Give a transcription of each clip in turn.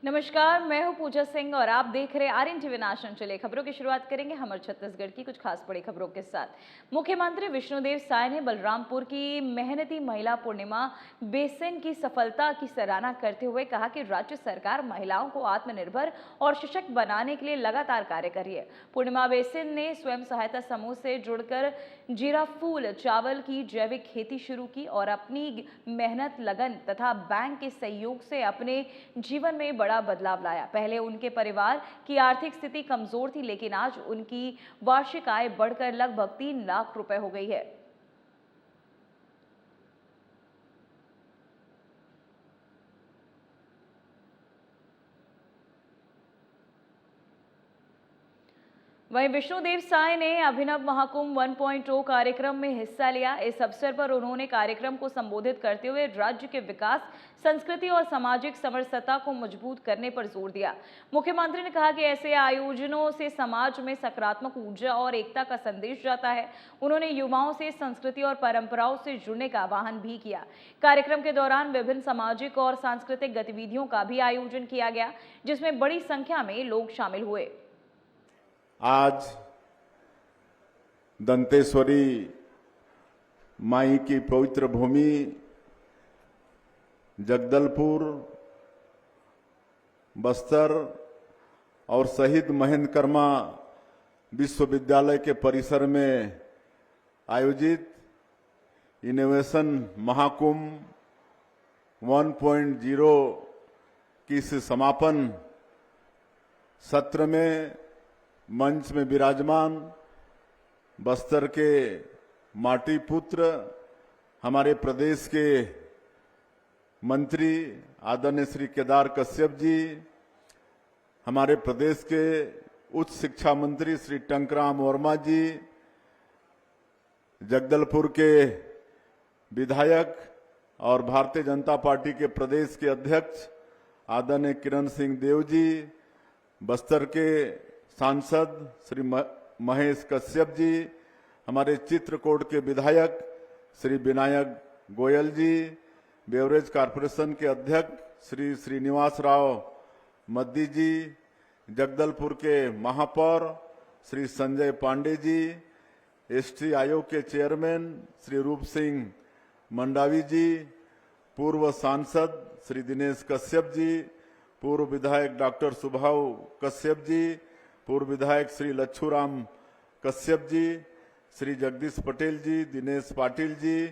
नमस्कार, मैं हूं पूजा सिंह और आप देख रहे आर्यन टीवी नेशनल। चलिए खबरों की शुरुआत करेंगे हमारे छत्तीसगढ़ की कुछ खास बड़ी खबरों के साथ। मुख्यमंत्री विष्णुदेव साय ने बलरामपुर की मेहनती महिला पूर्णिमा बेसिन की सफलता की सराहना करते हुए कहा कि राज्य सरकार महिलाओं को आत्मनिर्भर और सशक्त बनाने के लिए लगातार कार्य कर रही है। पूर्णिमा बेसिन ने स्वयं सहायता समूह से जुड़कर जीरा फूल चावल की जैविक खेती शुरू की और अपनी मेहनत, लगन तथा बैंक के सहयोग से अपने जीवन में बड़ा बदलाव लाया। पहले उनके परिवार की आर्थिक स्थिति कमजोर थी, लेकिन आज उनकी वार्षिक आय बढ़कर लगभग 3 लाख रुपए हो गई है। वहीं विष्णुदेव साय ने अभिनव महाकुंभ 1.0 कार्यक्रम में हिस्सा लिया। इस अवसर पर उन्होंने कार्यक्रम को संबोधित करते हुए राज्य के विकास, संस्कृति और सामाजिक समरसता को मजबूत करने पर जोर दिया। मुख्यमंत्री ने कहा कि ऐसे आयोजनों से समाज में सकारात्मक ऊर्जा और एकता का संदेश जाता है। उन्होंने युवाओं से संस्कृति और परंपराओं से जुड़ने का आह्वान भी किया। कार्यक्रम के दौरान विभिन्न सामाजिक और सांस्कृतिक गतिविधियों का भी आयोजन किया गया, जिसमें बड़ी संख्या में लोग शामिल हुए। आज दंतेश्वरी माई की पवित्र भूमि जगदलपुर, बस्तर और शहीद महेंद्रकर्मा विश्वविद्यालय के परिसर में आयोजित इनोवेशन महाकुंभ 1.0 की इस समापन सत्र में मंच में विराजमान बस्तर के माटी पुत्र, हमारे प्रदेश के मंत्री आदरणीय श्री केदार कश्यप जी, हमारे प्रदेश के उच्च शिक्षा मंत्री श्री टंकराम वर्मा जी, जगदलपुर के विधायक और भारतीय जनता पार्टी के प्रदेश के अध्यक्ष आदरणीय किरण सिंह देव जी, बस्तर के सांसद श्री महेश कश्यप जी, हमारे चित्रकूट के विधायक श्री विनायक गोयल जी, बेवरेज कॉरपोरेशन के अध्यक्ष श्री श्रीनिवास राव मद्दी जी, जगदलपुर के महापौर श्री संजय पांडे जी, एसटी आयोग के चेयरमैन श्री रूप सिंह मंडावी जी, पूर्व सांसद श्री दिनेश कश्यप जी, पूर्व विधायक डॉक्टर सुभाव कश्यप जी, पूर्व विधायक श्री लच्छूराम कश्यप जी, श्री जगदीश पटेल जी, Dinesh Patil ji,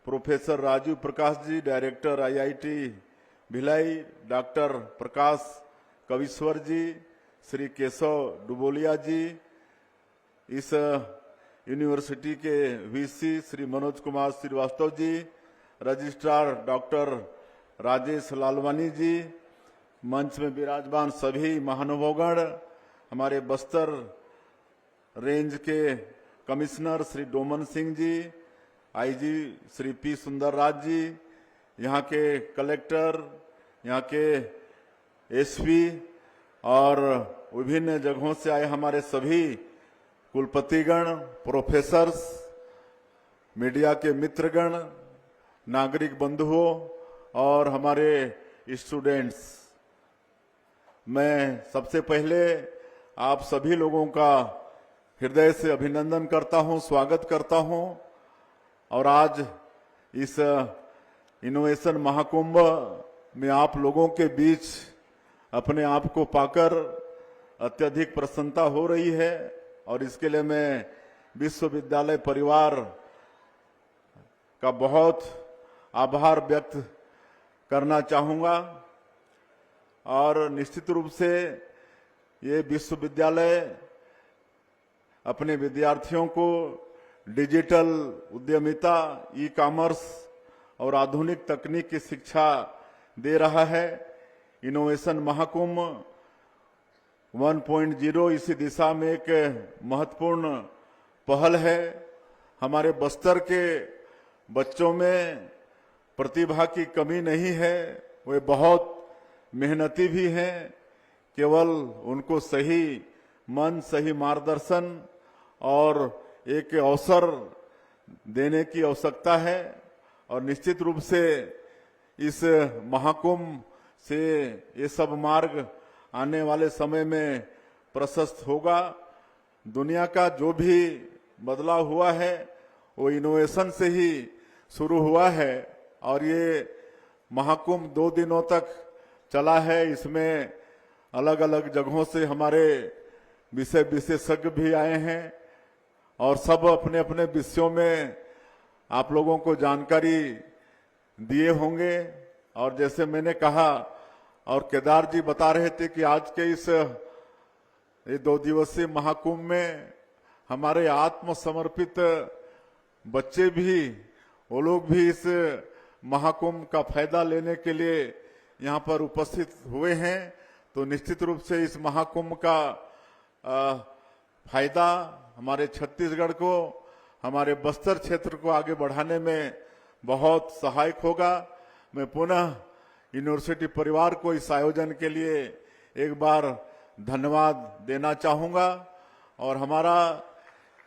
professor Raju Prakash ji, director IIT Bhilai, doctor प्रकाश कविश्वर जी, श्री केशव डुबोलिया जी, इस यूनिवर्सिटी के VC Shri Manoj Kumar Srivastava ji, registrar doctor Rajesh Lalwani जी, मंच में विराजमान सभी महानुभावगण, हमारे बस्तर रेंज के commissioner Shri Doman Singh ji, IG Shri P Sundarraj जी, यहाँ के कलेक्टर, यहाँ के एसपी और विभिन्न जगहों से आए हमारे सभी कुलपतिगण, प्रोफेसर्स, मीडिया के मित्रगण, नागरिक बंधुओं और हमारे स्टूडेंट्स, मैं सबसे पहले आप सभी लोगों का हृदय से अभिनंदन करता हूं, स्वागत करता हूं और आज इस इनोवेशन महाकुंभ में आप लोगों के बीच अपने आप को पाकर अत्यधिक प्रसन्नता हो रही है और इसके लिए मैं विश्वविद्यालय परिवार का बहुत आभार व्यक्त करना चाहूंगा और निश्चित रूप से ये विश्वविद्यालय अपने विद्यार्थियों को डिजिटल उद्यमिता, ई कॉमर्स और आधुनिक तकनीक की शिक्षा दे रहा है। इनोवेशन महाकुंभ 1.0 इसी दिशा में एक महत्वपूर्ण पहल है। हमारे बस्तर के बच्चों में प्रतिभा की कमी नहीं है, वे बहुत मेहनती भी हैं, केवल उनको सही मन, सही मार्गदर्शन और एक अवसर देने की आवश्यकता है और निश्चित रूप से इस महाकुंभ से ये सब मार्ग आने वाले समय में प्रशस्त होगा। दुनिया का जो भी बदलाव हुआ है वो इनोवेशन से ही शुरू हुआ है और ये महाकुंभ 2 दिनों तक चला है। इसमें अलग अलग जगहों से हमारे विषय विशेषज्ञ भी आए हैं और सब अपने अपने विषयों में आप लोगों को जानकारी दिए होंगे। और जैसे मैंने कहा और केदार जी बता रहे थे कि आज के इस 2 दिवसीय महाकुंभ में हमारे आत्मसमर्पित बच्चे भी, वो लोग भी इस महाकुंभ का फायदा लेने के लिए यहाँ पर उपस्थित हुए हैं। तो निश्चित रूप से इस महाकुंभ का फायदा हमारे छत्तीसगढ़ को, हमारे बस्तर क्षेत्र को आगे बढ़ाने में बहुत सहायक होगा। मैं पुनः यूनिवर्सिटी परिवार को इस आयोजन के लिए एक बार धन्यवाद देना चाहूंगा। और हमारा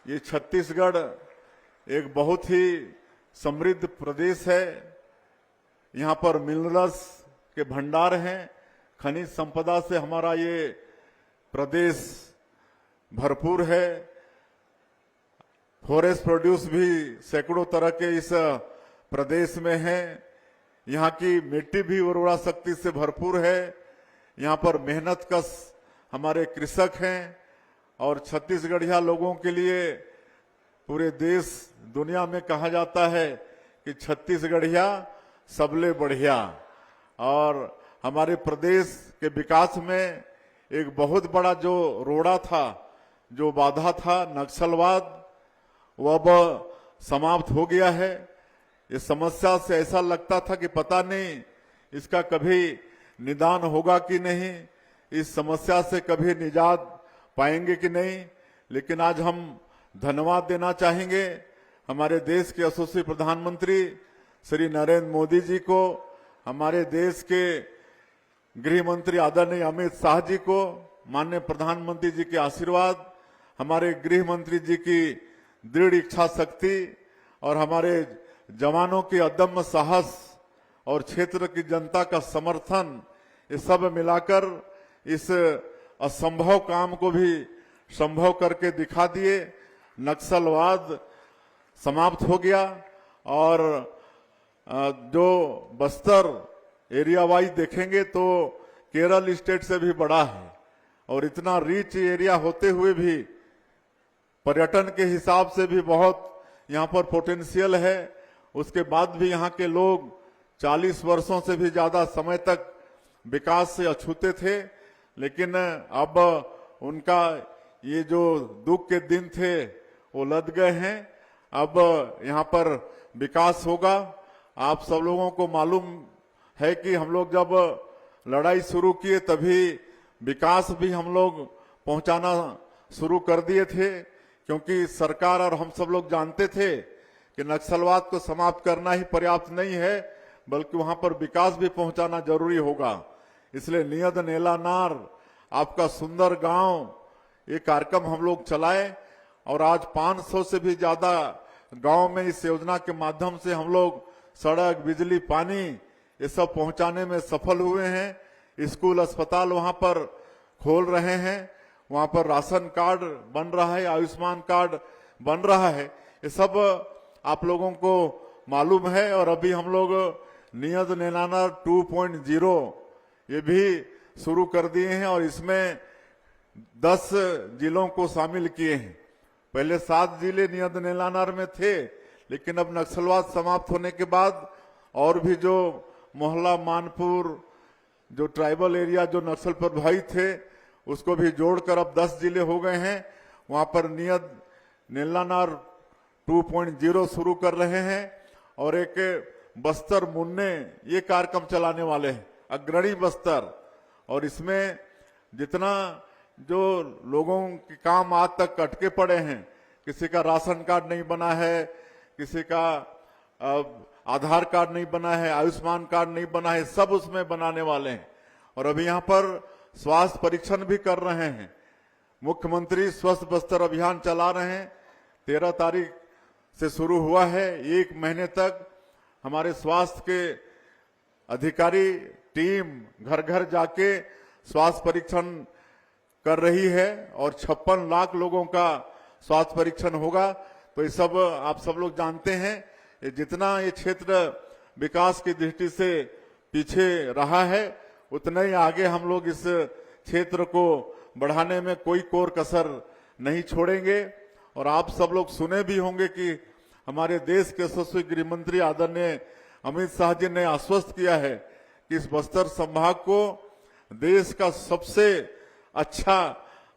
ये छत्तीसगढ़ एक बहुत ही समृद्ध प्रदेश है। यहाँ पर मिनरल्स के भंडार हैं, खनिज संपदा से हमारा ये प्रदेश भरपूर है। फॉरेस्ट प्रोड्यूस भी सैकड़ों तरह के इस प्रदेश में है। यहाँ की मिट्टी भी उर्वरा शक्ति से भरपूर है। यहाँ पर मेहनत कश हमारे कृषक हैं और छत्तीसगढ़िया लोगों के लिए पूरे देश दुनिया में कहा जाता है कि छत्तीसगढ़िया सबले बढ़िया। और हमारे प्रदेश के विकास में एक बहुत बड़ा जो रोड़ा था, जो बाधा था, नक्सलवाद, वो अब समाप्त हो गया है। इस समस्या से ऐसा लगता था कि पता नहीं इसका कभी निदान होगा कि नहीं, इस समस्या से कभी निजात पाएंगे कि नहीं। लेकिन आज हम धन्यवाद देना चाहेंगे हमारे देश के यशस्वी प्रधानमंत्री श्री नरेंद्र मोदी जी को, हमारे देश के गृह मंत्री आदरणीय अमित शाह जी को, माननीय प्रधानमंत्री जी के आशीर्वाद, हमारे गृह मंत्री जी की दृढ़ इच्छा शक्ति और हमारे जवानों के अदम्य साहस और क्षेत्र की जनता का समर्थन, ये सब मिलाकर इस असंभव काम को भी संभव करके दिखा दिए। नक्सलवाद समाप्त हो गया और जो बस्तर एरिया वाइज देखेंगे तो केरल स्टेट से भी बड़ा है और इतना रिच एरिया होते हुए भी पर्यटन के हिसाब से भी बहुत यहाँ पर पोटेंशियल है। उसके बाद भी यहाँ के लोग 40 वर्षों से भी ज्यादा समय तक विकास से अछूते थे, लेकिन अब उनका ये जो दुख के दिन थे वो लद गए हैं। अब यहाँ पर विकास होगा। आप सब लोगों को मालूम है कि हम लोग जब लड़ाई शुरू किए तभी विकास भी हम लोग पहुंचाना शुरू कर दिए थे, क्योंकि सरकार और हम सब लोग जानते थे कि नक्सलवाद को समाप्त करना ही पर्याप्त नहीं है, बल्कि वहां पर विकास भी पहुंचाना जरूरी होगा। इसलिए नियत नेला नार, आपका सुंदर गांव, ये कार्यक्रम हम लोग चलाए और आज 500 से भी ज्यादा गांव में इस योजना के माध्यम से हम लोग सड़क, बिजली, पानी ये सब पहुंचाने में सफल हुए हैं। स्कूल, अस्पताल वहां पर खोल रहे हैं, वहां पर राशन कार्ड बन रहा है, आयुष्मान कार्ड बन रहा है। ये सब आप लोगों को मालूम है। और अभी हम लोग नियत नेलानार 2.0 ये भी शुरू कर दिए हैं और इसमें 10 जिलों को शामिल किए हैं। पहले 7 जिले नियत नेलानार में थे, लेकिन अब नक्सलवाद समाप्त होने के बाद और भी जो मोहल्ला, मानपुर, जो ट्राइबल एरिया जो नक्सल प्रभावित थे, उसको भी जोड़कर अब 10 जिले हो गए हैं। वहां पर नियत नेलानार 2.0 शुरू कर रहे हैं और एक बस्तर मुन्ने ये कार्यक्रम चलाने वाले हैं, अग्रणी बस्तर। और इसमें जितना जो लोगों के काम आज तक अटके पड़े हैं, किसी का राशन कार्ड नहीं बना है, किसी का आधार कार्ड नहीं बना है, आयुष्मान कार्ड नहीं बना है, सब उसमें बनाने वाले हैं। और अभी यहाँ पर स्वास्थ्य परीक्षण भी कर रहे हैं। मुख्यमंत्री स्वस्थ बस्तर अभियान चला रहे हैं, 13 तारीख से शुरू हुआ है। 1 महीने तक हमारे स्वास्थ्य के अधिकारी टीम घर घर जाके स्वास्थ्य परीक्षण कर रही है और 56 लाख लोगों का स्वास्थ्य परीक्षण होगा। तो ये सब आप सब लोग जानते हैं, ये जितना ये क्षेत्र विकास की दृष्टि से पीछे रहा है, उतना ही आगे हम लोग इस क्षेत्र को बढ़ाने में कोई कोर कसर नहीं छोड़ेंगे। और आप सब लोग सुने भी होंगे कि हमारे देश के यशस्वी गृह मंत्री आदरणीय अमित शाह जी ने आश्वस्त किया है कि इस बस्तर संभाग को देश का सबसे अच्छा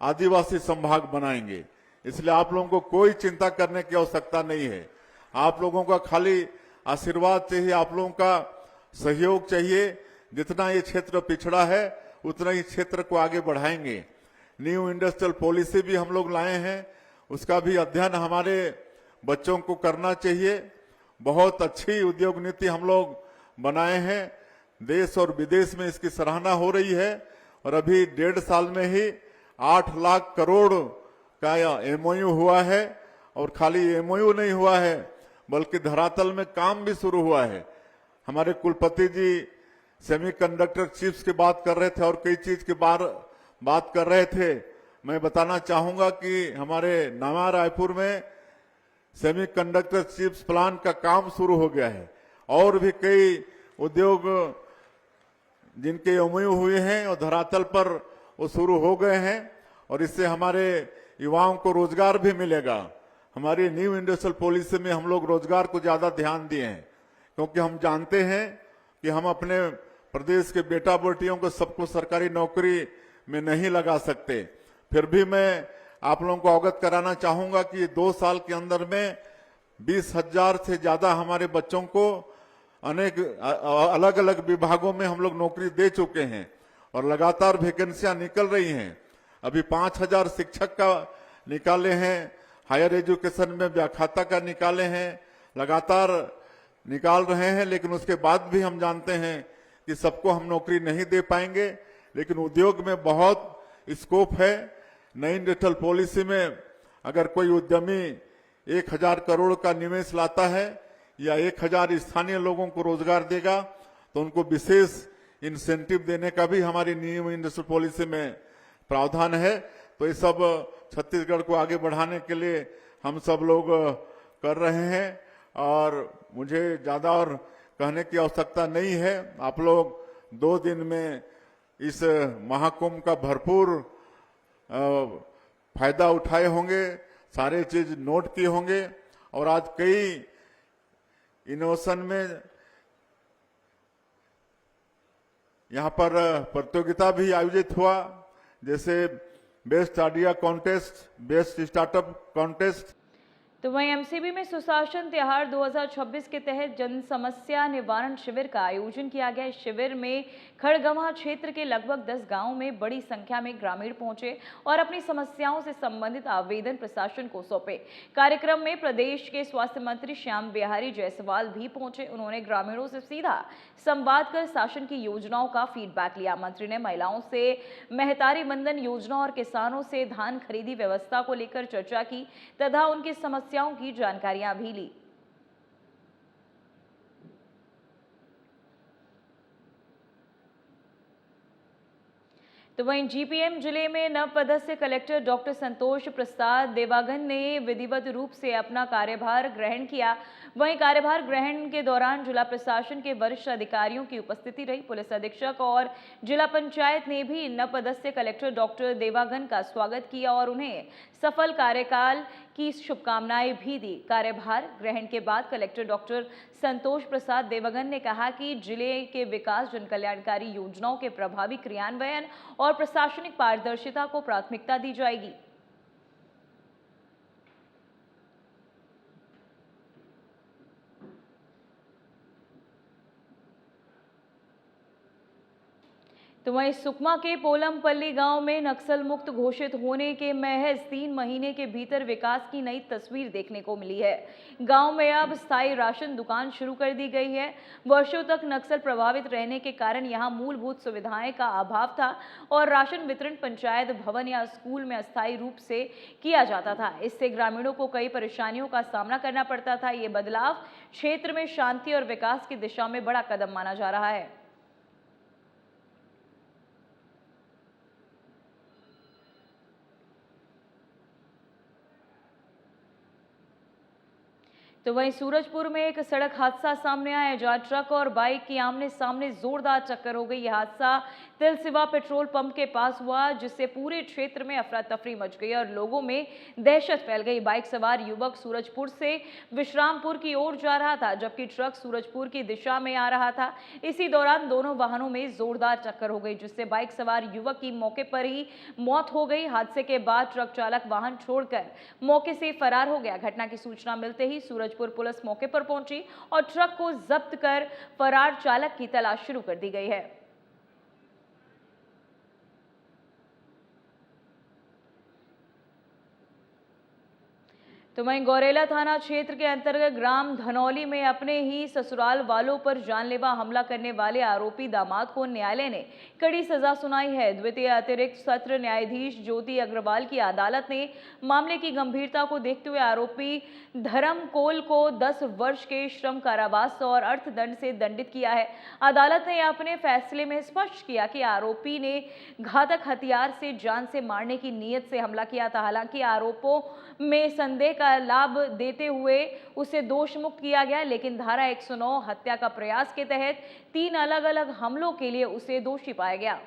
आदिवासी संभाग बनाएंगे। इसलिए आप लोगों को कोई चिंता करने की आवश्यकता नहीं है। आप लोगों का खाली आशीर्वाद चाहिए, आप लोगों का सहयोग चाहिए। जितना ये क्षेत्र पिछड़ा है उतना ही क्षेत्र को आगे बढ़ाएंगे। न्यू इंडस्ट्रियल पॉलिसी भी हम लोग लाए हैं, उसका भी अध्ययन हमारे बच्चों को करना चाहिए। बहुत अच्छी उद्योग नीति हम लोग बनाए हैं, देश और विदेश में इसकी सराहना हो रही है। और अभी 1.5 साल में ही 8 लाख करोड़ का एमओयू हुआ है। और खाली एमओयू नहीं हुआ है बल्कि धरातल में काम भी शुरू हुआ है। हमारे कुलपति जी सेमीकंडक्टर चिप्स की बात कर रहे थे और कई चीज की बात कर रहे थे। मैं बताना चाहूंगा कि हमारे नवा रायपुर में सेमीकंडक्टर चिप्स प्लांट का काम शुरू हो गया है और भी कई उद्योग जिनके एमओयू हुए हैं और धरातल पर वो शुरू हो गए हैं। और इससे हमारे युवाओं को रोजगार भी मिलेगा। हमारी न्यू इंडस्ट्रियल पॉलिसी में हम लोग रोजगार को ज्यादा ध्यान दिए हैं, क्योंकि हम जानते हैं कि हम अपने प्रदेश के बेटा बेटियों को सबको सरकारी नौकरी में नहीं लगा सकते। फिर भी मैं आप लोगों को अवगत कराना चाहूंगा कि 2 साल के अंदर में 20,000 से ज्यादा हमारे बच्चों को अनेक अलग अलग विभागों में हम लोग नौकरी दे चुके हैं और लगातार वैकेंसियां निकल रही हैं। अभी 5,000 शिक्षक का निकाले हैं, हायर एजुकेशन में व्याख्याता का निकाले हैं, लगातार निकाल रहे हैं। लेकिन उसके बाद भी हम जानते हैं कि सबको हम नौकरी नहीं दे पाएंगे। लेकिन उद्योग में बहुत स्कोप है। नई इंडस्ट्रियल पॉलिसी में अगर कोई उद्यमी 1,000 करोड़ का निवेश लाता है या 1,000 स्थानीय लोगों को रोजगार देगा तो उनको विशेष इंसेंटिव देने का भी हमारी न्यू इंडस्ट्रियल पॉलिसी में प्रावधान है। तो ये सब छत्तीसगढ़ को आगे बढ़ाने के लिए हम सब लोग कर रहे हैं और मुझे ज्यादा और कहने की आवश्यकता नहीं है। आप लोग 2 दिन में इस महाकुंभ का भरपूर फायदा उठाए होंगे, सारे चीज नोट किए होंगे। और आज कई इनोवेशन में यहाँ पर प्रतियोगिता भी आयोजित हुआ, जैसे best idea contest, best startup contest. तो वहीं एमसीबी में सुशासन त्योहार 2026 के तहत जन समस्या निवारण शिविर का आयोजन किया गया। इस शिविर में खड़गवां क्षेत्र के लगभग 10 गांवों में बड़ी संख्या में ग्रामीण पहुंचे और अपनी समस्याओं से संबंधित आवेदन प्रशासन को सौंपे। कार्यक्रम में प्रदेश के स्वास्थ्य मंत्री श्याम बिहारी जायसवाल भी पहुंचे। उन्होंने ग्रामीणों से सीधा संवाद कर शासन की योजनाओं का फीडबैक लिया। मंत्री ने महिलाओं से महतारी बंधन योजना और किसानों से धान खरीदी व्यवस्था को लेकर चर्चा की तथा उनकी समस्याओं की जानकारियां भी ली। तो वहीं जीपीएम जिले में नवपदस्थ कलेक्टर डॉक्टर संतोष प्रसाद देवागन ने विधिवत रूप से अपना कार्यभार ग्रहण किया। वहीं कार्यभार ग्रहण के दौरान जिला प्रशासन के वरिष्ठ अधिकारियों की उपस्थिति रही। पुलिस अधीक्षक और जिला पंचायत ने भी नवपदस्थ कलेक्टर डॉक्टर देवागन का स्वागत किया और उन्हें सफल कार्यकाल की शुभकामनाएं भी दी। कार्यभार ग्रहण के बाद कलेक्टर डॉक्टर संतोष प्रसाद देवागन ने कहा कि जिले के विकास, जन कल्याणकारी योजनाओं के प्रभावी क्रियान्वयन और प्रशासनिक पारदर्शिता को प्राथमिकता दी जाएगी। तो वहीं सुकमा के पोलमपल्ली गांव में नक्सल मुक्त घोषित होने के महज 3 महीने के भीतर विकास की नई तस्वीर देखने को मिली है। गांव में अब स्थायी राशन दुकान शुरू कर दी गई है। वर्षों तक नक्सल प्रभावित रहने के कारण यहां मूलभूत सुविधाएं का अभाव था और राशन वितरण पंचायत भवन या स्कूल में अस्थायी रूप से किया जाता था। इससे ग्रामीणों को कई परेशानियों का सामना करना पड़ता था। ये बदलाव क्षेत्र में शांति और विकास की दिशा में बड़ा कदम माना जा रहा है। तो वहीं सूरजपुर में एक सड़क हादसा सामने आया है, जहां ट्रक और बाइक की आमने सामने जोरदार टक्कर हो गई। यह हादसा तिलसिवा पेट्रोल पंप के पास हुआ, जिससे पूरे क्षेत्र में अफरा तफरी मच गई और लोगों में दहशत फैल गई। बाइक सवार युवक सूरजपुर से विश्रामपुर की ओर जा रहा था, जबकि ट्रक सूरजपुर की दिशा में आ रहा था। इसी दौरान दोनों वाहनों में जोरदार टक्कर हो गई, जिससे बाइक सवार युवक की मौके पर ही मौत हो गई। हादसे के बाद ट्रक चालक वाहन छोड़कर मौके से फरार हो गया। घटना की सूचना मिलते ही सूरजपुर पुलिस मौके पर पहुंची और ट्रक को जब्त कर फरार चालक की तलाश शुरू कर दी गई है। तो वहीं गौरेला थाना क्षेत्र के अंतर्गत ग्राम धनौली में अपने ही ससुराल वालों पर जानलेवा हमला करने वाले आरोपी दामाद को न्यायालय ने कड़ी सजा सुनाई है। द्वितीय अतिरिक्त सत्र न्यायाधीश ज्योति अग्रवाल की अदालत ने मामले की गंभीरता को देखते हुए आरोपी धर्मकोल को 10 वर्ष के श्रम कारावास और अर्थदंड से दंडित किया है। अदालत ने अपने फैसले में स्पष्ट किया कि आरोपी ने घातक हथियार से जान से मारने की नीयत से हमला किया था। हालांकि आरोपों में संदेह का लाभ देते हुए उसे दोष मुक्त किया गया, लेकिन धारा 109 हत्या का प्रयास के तहत 3 अलग-अलग हमलों के लिए उसे दोषी पाया गया।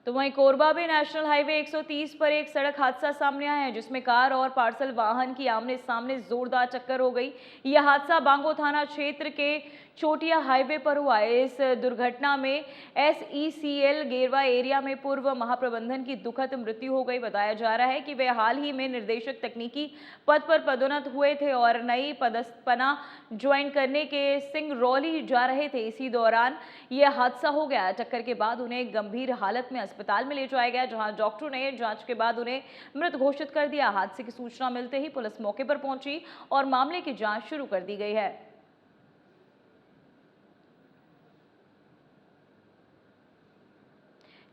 तो वहीं कोरबा में नेशनल हाईवे 130 पर एक सड़क हादसा सामने आया है, जिसमें कार और पार्सल वाहन की आमने सामने जोरदार टक्कर हो गई। यह हादसा बांगो थाना क्षेत्र के चोटिया हाईवे पर हुआ है। इस दुर्घटना में SECL गेरवा एरिया में पूर्व महाप्रबंधन की दुखद मृत्यु हो गई। बताया जा रहा है कि वे हाल ही में निर्देशक तकनीकी पद पर पदोन्नत हुए थे और नई पदस्थपना ज्वाइन करने के सिंगरौली जा रहे थे। इसी दौरान यह हादसा हो गया। टक्कर के बाद उन्हें गंभीर हालत में अस्पताल में ले जाया गया, जहां डॉक्टरों ने जांच के बाद उन्हें मृत घोषित कर दिया। हादसे की सूचना मिलते ही पुलिस मौके पर पहुंची और मामले की जांच शुरू कर दी गई है।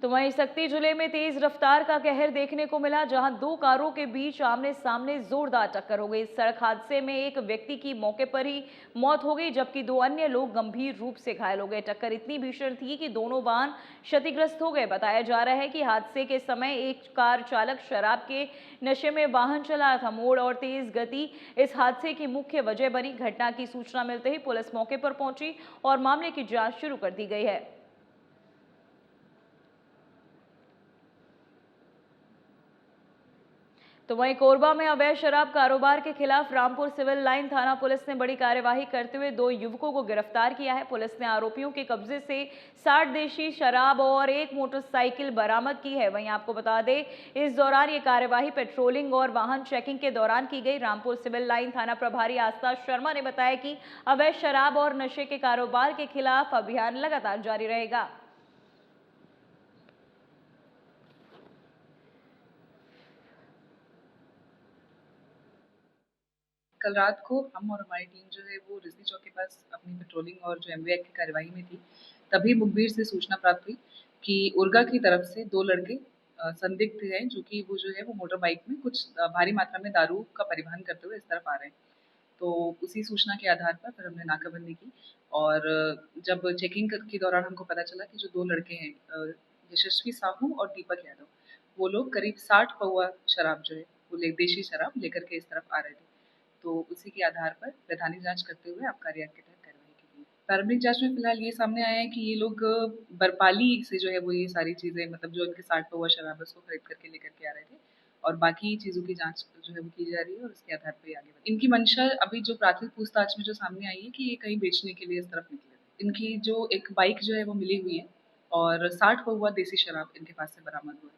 तो वहीं शक्ति जिले में तेज रफ्तार का कहर देखने को मिला, जहां 2 कारों के बीच आमने सामने जोरदार टक्कर हो गई। इस सड़क हादसे में एक व्यक्ति की मौके पर ही मौत हो गई, जबकि 2 अन्य लोग गंभीर रूप से घायल हो गए। टक्कर इतनी भीषण थी कि दोनों वाहन क्षतिग्रस्त हो गए। बताया जा रहा है कि हादसे के समय एक कार चालक शराब के नशे में वाहन चला रहा था। मोड़ और तेज गति इस हादसे की मुख्य वजह बनी। घटना की सूचना मिलते ही पुलिस मौके पर पहुंची और मामले की जांच शुरू कर दी गई है। तो वहीं कोरबा में अवैध शराब कारोबार के खिलाफ रामपुर सिविल लाइन थाना पुलिस ने बड़ी कार्यवाही करते हुए 2 युवकों को गिरफ्तार किया है। पुलिस ने आरोपियों के कब्जे से 60 देशी शराब और 1 मोटरसाइकिल बरामद की है। वहीं आपको बता दें, इस दौरान ये कार्यवाही पेट्रोलिंग और वाहन चेकिंग के दौरान की गई। रामपुर सिविल लाइन थाना प्रभारी आस्था शर्मा ने बताया कि अवैध शराब और नशे के कारोबार के खिलाफ अभियान लगातार जारी रहेगा। कल रात को हम और हमारी टीम जो है वो रिजवी चौक के पास अपनी पेट्रोलिंग और जो MV एक्ट की कार्यवाही में थी। तभी मुखबिर से सूचना प्राप्त हुई कि उर्गा की तरफ से 2 लड़के संदिग्ध हैं, जो कि वो जो है वो मोटर बाइक में कुछ भारी मात्रा में दारू का परिवहन करते हुए इस तरफ आ रहे हैं। तो उसी सूचना के आधार पर फिर हमने नाकाबंदी की और जब चेकिंग के दौरान हमको पता चला कि जो 2 लड़के हैं, यशस्वी साहू और दीपक यादव, वो लोग करीब 60 पौवा शराब जो है वो देशी शराब लेकर के इस तरफ आ रहे थे। तो उसी के आधार पर वैधानिक जांच करते हुए आबकारी एक्ट के तहत कार्रवाई की गई। प्रारंभिक जांच में फिलहाल ये सामने आया है कि ये लोग बरपाली से जो है वो ये सारी चीज़ें, मतलब जो इनके 60 पौवा शराब है उसको खरीद करके लेकर के आ रहे थे और बाकी चीज़ों की जांच जो है वो की जा रही है और उसके आधार पर आगे बढ़े। इनकी मंशा अभी जो प्राथमिक पूछताछ में जो सामने आई है कि ये कहीं बेचने के लिए इस तरफ निकले। इनकी जो एक बाइक जो है वो मिली हुई है और 60 पौवा देसी शराब इनके पास से बरामद हुआ है।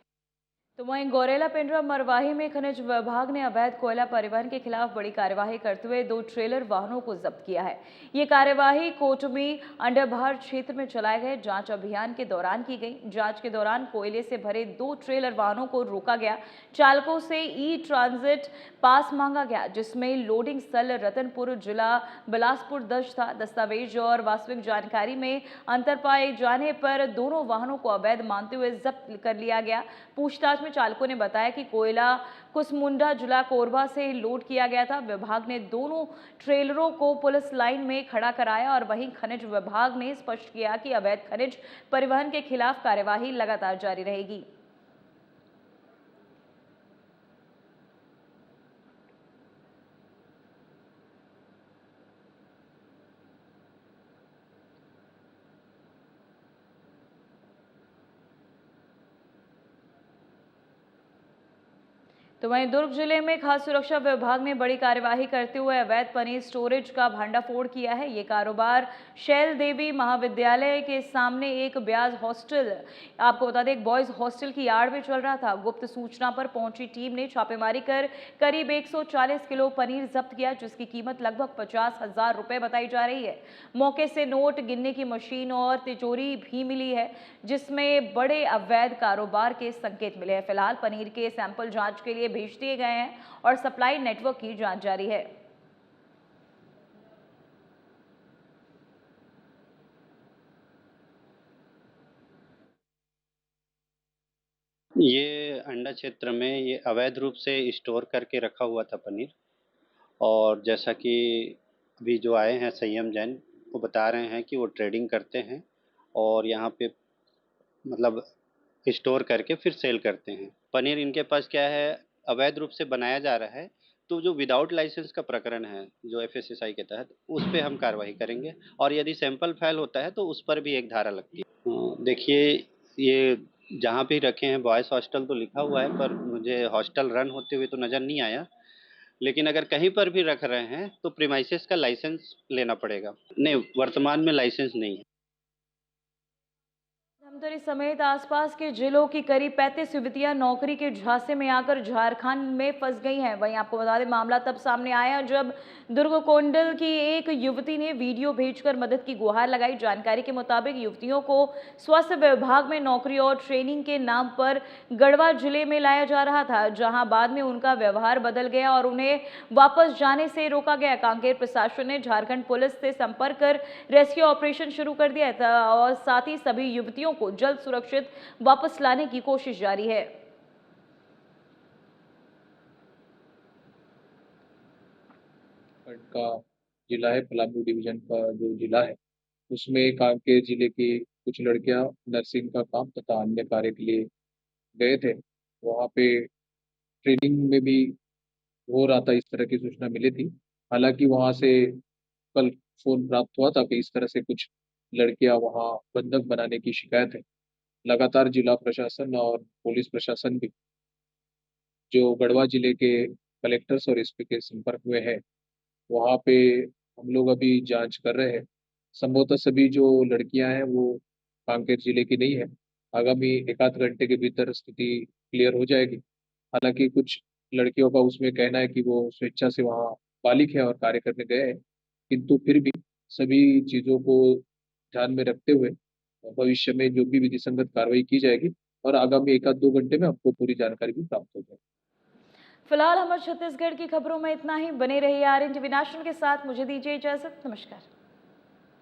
तो वहीं गौरेला पेंड्रा मरवाही में खनिज विभाग ने अवैध कोयला परिवहन के खिलाफ बड़ी कार्यवाही करते हुए 2 ट्रेलर वाहनों को जब्त किया है। ये कार्यवाही कोटमी अंडरभार क्षेत्र में चलाए गए जांच अभियान के दौरान की गई। जांच के दौरान कोयले से भरे 2 ट्रेलर वाहनों को रोका गया। चालकों से ई-ट्रांजिट पास मांगा गया, जिसमें लोडिंग स्थल रतनपुर जिला बिलासपुर दर्ज था। दस्तावेज और वास्तविक जानकारी में अंतर पाए जाने पर दोनों वाहनों को अवैध मानते हुए जब्त कर लिया गया। पूछताछ में में चालकों ने बताया कि कोयला कुसमुंडा जिला कोरबा से लोड किया गया था। विभाग ने दोनों ट्रेलरों को पुलिस लाइन में खड़ा कराया और वहीं खनिज विभाग ने स्पष्ट किया कि अवैध खनिज परिवहन के खिलाफ कार्यवाही लगातार जारी रहेगी। तो वहीं दुर्ग जिले में खाद्य सुरक्षा विभाग ने बड़ी कार्यवाही करते हुए अवैध पनीर स्टोरेज का भांडाफोड़ किया है। ये कारोबार शैल देवी महाविद्यालय के सामने एक ब्याज हॉस्टल, आपको बता दें एक बॉयज हॉस्टल की आड़ में चल रहा था। गुप्त सूचना पर पहुंची टीम ने छापेमारी कर करीब 140 किलो पनीर जब्त किया, जिसकी कीमत लगभग 50,000 रुपए बताई जा रही है। मौके से नोट गिनने की मशीन और तिजोरी भी मिली है, जिसमें बड़े अवैध कारोबार के संकेत मिले हैं। फिलहाल पनीर के सैंपल जांच के लिए भेज दिए गए हैं और सप्लाई नेटवर्क की जांच जारी है। ये अंडा क्षेत्र में ये अवैध रूप से स्टोर करके रखा हुआ था पनीर। और जैसा कि अभी जो आए हैं संयम जैन, वो बता रहे हैं कि वो ट्रेडिंग करते हैं और यहाँ पे मतलब स्टोर करके फिर सेल करते हैं। पनीर इनके पास क्या है, अवैध रूप से बनाया जा रहा है। तो जो विदाउट लाइसेंस का प्रकरण है जो एफएसएसआई के तहत, उस पे हम कार्रवाई करेंगे और यदि सैंपल फेल होता है तो उस पर भी एक धारा लगती है। देखिए, ये जहाँ भी रखे हैं बॉयज़ हॉस्टल तो लिखा हुआ है, पर मुझे हॉस्टल रन होते हुए तो नज़र नहीं आया। लेकिन अगर कहीं पर भी रख रहे हैं तो प्रीमाइसेस का लाइसेंस लेना पड़ेगा। नहीं, वर्तमान में लाइसेंस नहीं है। धमतरी समेत आसपास के जिलों की करीब 35 युवतियां नौकरी के झांसे में आकर झारखंड में फंस गई हैं। वहीं आपको बता दें मामला तब सामने आया जब दुर्ग कोंडल की एक युवती ने वीडियो भेजकर मदद की गुहार लगाई। जानकारी के मुताबिक युवतियों को स्वास्थ्य विभाग में नौकरी और ट्रेनिंग के नाम पर गढ़वा जिले में लाया जा रहा था, जहां बाद में उनका व्यवहार बदल गया और उन्हें वापस जाने से रोका गया। कांकेर प्रशासन ने झारखंड पुलिस से संपर्क कर रेस्क्यू ऑपरेशन शुरू कर दिया था और साथ ही सभी युवतियों को जल्द सुरक्षित वापस लाने की कोशिश जारी है। का जिला है, पलामू डिवीजन का जो जिला है, उसमें कांकेर जिले की कुछ लड़कियां नर्सिंग का काम तथा अन्य कार्य के लिए गए थे। वहाँ पे ट्रेनिंग में भी हो रहा था, इस तरह की सूचना मिली थी। हालांकि वहाँ से कल फोन प्राप्त हुआ था कि इस तरह से कुछ लड़कियां वहाँ बंधक बनाने की शिकायत है। लगातार जिला प्रशासन और पुलिस प्रशासन भी जो गढ़वा जिले के कलेक्टर्स और एसपी के संपर्क में है, वहाँ पे हम लोग अभी जांच कर रहे हैं। संभवतः सभी जो लड़कियां हैं वो कांकेर जिले की नहीं है। आगामी एक आध घंटे के भीतर स्थिति क्लियर हो जाएगी। हालांकि कुछ लड़कियों का उसमें कहना है कि वो स्वेच्छा से वहाँ बालिक है और कार्य करने गए हैं, किंतु फिर भी सभी चीज़ों को ध्यान में रखते हुए भविष्य में जो भी विधि संगत कार्रवाई की जाएगी और आगामी एक आध दो घंटे में आपको पूरी जानकारी भी प्राप्त हो जाएगी। फिलहाल हमारे छत्तीसगढ़ की खबरों में इतना ही। बने रहिए आरएन टीवी नेशनल के साथ। मुझे दीजिए इजाजत। नमस्कार।